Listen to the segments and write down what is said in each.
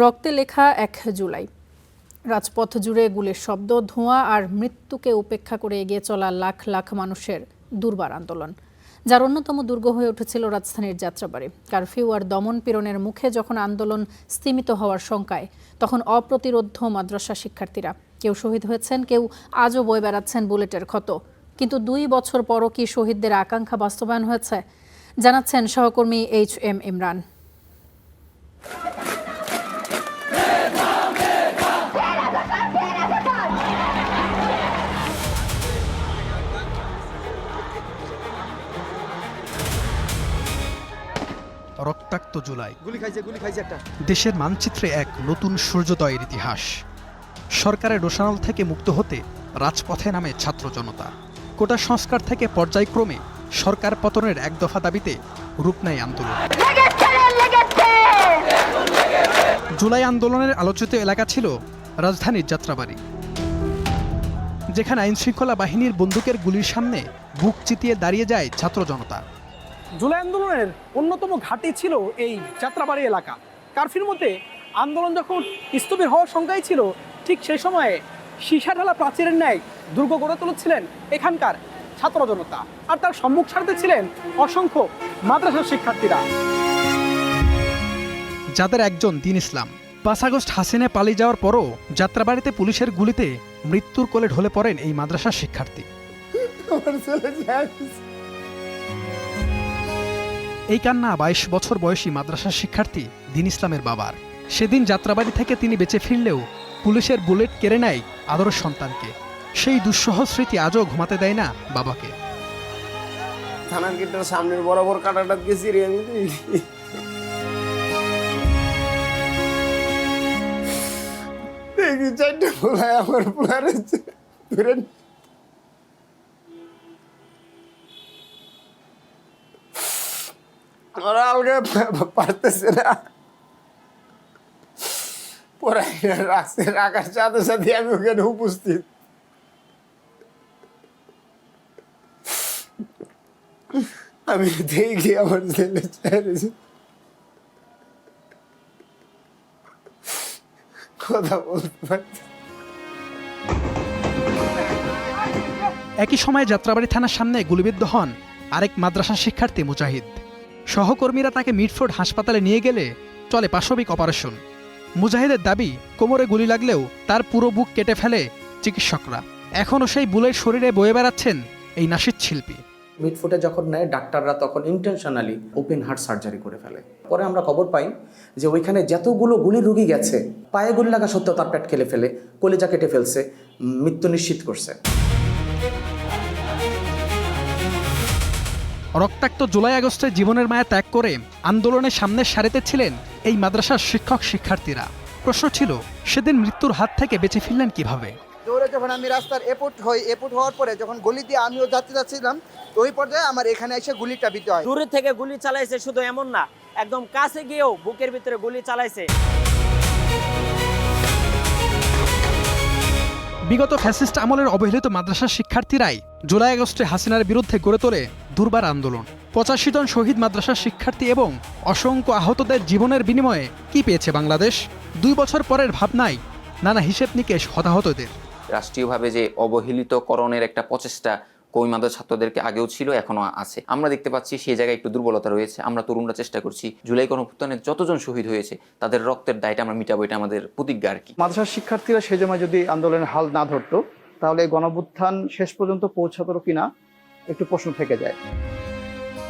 রক্তে লেখা ১ জুলাই। রাজপথ জুড়ে গুলির শব্দ, ধোঁয়া আর মৃত্যুকে উপেক্ষা করে এগিয়ে চলা লাখ লাখ মানুষের দুর্বার আন্দোলন, যার অন্যতম দুর্গ হয়ে উঠেছিল রাজধানীর যাত্রাবাড়ি। কারফিউ আর দমন পীড়নের মুখে যখন আন্দোলন স্তিমিত হওয়ার শঙ্কায়, তখন অপ্রতিরোধ্য মাদ্রাসা শিক্ষার্থীরা কেউ শহীদ হয়েছেন, কেউ আজও বয়ে বেড়াচ্ছেন বুলেটের ক্ষত। কিন্তু ২ বছর পরও কি শহীদদের আকাঙ্ক্ষা বাস্তবায়ন হয়েছে, জানাচ্ছেন সহকর্মী HM ইমরান। রক্তাক্ত জুলাই, গুলি খাইছে একটা। দেশের মানচিত্রে এক নতুন সূর্যোদয়ের ইতিহাস। সরকারের রোষানল থেকে মুক্ত হতে রাজপথে নামে ছাত্র জনতা। কোটা সংস্কার থেকে পর্যায়ক্রমে সরকার পতনের এক দফা দাবিতে রূপ নেয় আন্দোলন। জুলাই আন্দোলনের আলোচিত এলাকা ছিল রাজধানীর যাত্রাবাড়ি, যেখানে আইনশৃঙ্খলা বাহিনীর বন্দুকের গুলির সামনে বুক চিতিয়ে দাঁড়িয়ে যায় ছাত্র জনতা। জুলাই আন্দোলনের অন্যতম ঘাঁটি ছিল এই যাত্রাবাড়ি এলাকা। কারফিউর মধ্যে আন্দোলন যখন স্থবির হওয়ার শঙ্কাই ছিল, ঠিক সেই সময়ে সীসা ঢালা প্রাচীরের ন্যায় দুর্গ গড়ে তুলেছিলেন এখানকার ছাত্র জনতা, আর তার সম্মুখ সারথি ছিলেন অসংখ্য মাদ্রাসার শিক্ষার্থীরা, যাদের একজন দিন ইসলাম। ৫ আগস্ট হাসিনা পালিয়ে যাওয়ার পরও যাত্রাবাড়িতে পুলিশের গুলিতে মৃত্যুর কোলে ঢলে পড়েন এই মাদ্রাসার শিক্ষার্থী। এই কান্না ২২ বছর বয়সী মাদ্রাসার শিক্ষার্থী দিন ইসলামের বাবার। সেদিন যাত্রাবাড়ি থেকে তিনি বেঁচে ফিরলেও পুলিশের বুলেট কেড়ে নেয় আদরের সন্তানকে। সেই দুঃসহ স্মৃতি আজও ঘুমাতে দেয় না বাবাকে। থানার গেটের সামনের বরাবর কাটাটা গেছি রে আমি। দেখি ৪টে পোলায় আমার পোলার ধরে ওরা আলগে পারতেছে না, পড়াই রাখছে। রাখার সাথে সাথে আমি ওখানে উপস্থিত। আমি দেখি আমার ছেলে চাইছে, কথা বলতে পারছি। একই সময়ে যাত্রাবাড়ি থানার সামনে গুলিবিদ্ধ হন আরেক মাদ্রাসা শিক্ষার্থী মুজাহিদ। সহকর্মীরা তাকে মিটফোর্ড হাসপাতালে নিয়ে গেলে চলে পাশবিক অপারেশন। মুজাহিদের দাবি, কোমরে গুলি লাগলেও তার পুরো বুক কেটে ফেলে চিকিৎসকরা। এখনও সেই বুলেট শরীরে বয়ে বেড়াচ্ছেন এই নাশিদ শিল্পী। মিডফুটে যখন নেয় ডাক্তাররা তখন ইন্টেনশনালি ওপেন হার্ট সার্জারি করে ফেলে। পরে আমরা খবর পাই যে ওইখানে যতগুলো গুলি রুগী গেছে, পায়ে গুলি লাগা সত্ত্বেও তার পেট কেটে ফেলে, কলিজা কেটে ফেলছে, মৃত্যু নিশ্চিত করছে। রক্তাক্ত জুলাই আগস্টে জীবনের মায়া ত্যাগ করে আন্দোলনের সামনের সারিতে ছিলেন এই মাদ্রাসার শিক্ষক শিক্ষার্থীরা। প্রশ্ন ছিল, সেদিন মৃত্যুর হাত থেকে বেঁচে ফিরলেন কিভাবে? দৌড়ে যখন আমি রাস্তার এপুট হওয়ার পরে যখন গলি দিয়ে আমিও যাচ্ছিলাম, ওই পর্যায়ে আমার এখানে এসে গুলিটা বিতে হয়। দূরে থেকে গুলি চালাইছে, শুধু এমন না, একদম কাছে গিয়েও বুকের ভিতরে গুলি চালাইছে। বিগত ফ্যাসিস্ট আমলের অবহেলিত মাদ্রাসার শিক্ষার্থীরাই জুলাই আগস্টে হাসিনার বিরুদ্ধে গড়ে তোলে দুর্বার আন্দোলন। ৮৫ জন শহীদ মাদ্রাসার শিক্ষার্থী এবং অসংখ্য আহতদের জীবনের বিনিময়ে কি পেয়েছে বাংলাদেশ? ২ বছর পরের ভাবনায় নানা হিসেব নিকেশ হতাহতদের। রাষ্ট্রীয়ভাবে যে অবহেলিতকরণের একটা প্রচেষ্টা কওমি মাদ্রাসা ছাত্রদেরকে আগেও ছিল, এখনো আছে। আমরা দেখতে পাচ্ছি সেই জায়গায় একটু দুর্বলতা রয়েছে। আমরা তরুণরা চেষ্টা করছি জুলাই গণঅভ্যুত্থানে যতজন শহীদ হয়েছে তাদের রক্তের দায়টা আমরা মিটাবো, এটা আমাদের প্রতিজ্ঞা আর কি। মাদ্রাসার শিক্ষার্থীরা সে সময় যদি আন্দোলনের হাল না ধরতো, তাহলে গণঅভ্যুত্থান শেষ পর্যন্ত পৌঁছাতো কিনা একটু প্রশ্ন থেকে যায়।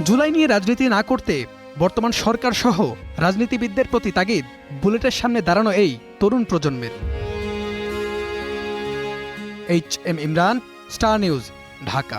জুলাই নিয়ে রাজনীতি না করতে বর্তমান সরকার সহ রাজনীতিবিদদের প্রতি তাগিদ বুলেটের সামনে দাঁড়ানো এই তরুণ প্রজন্মের। HM Imran, star news, Dhaka.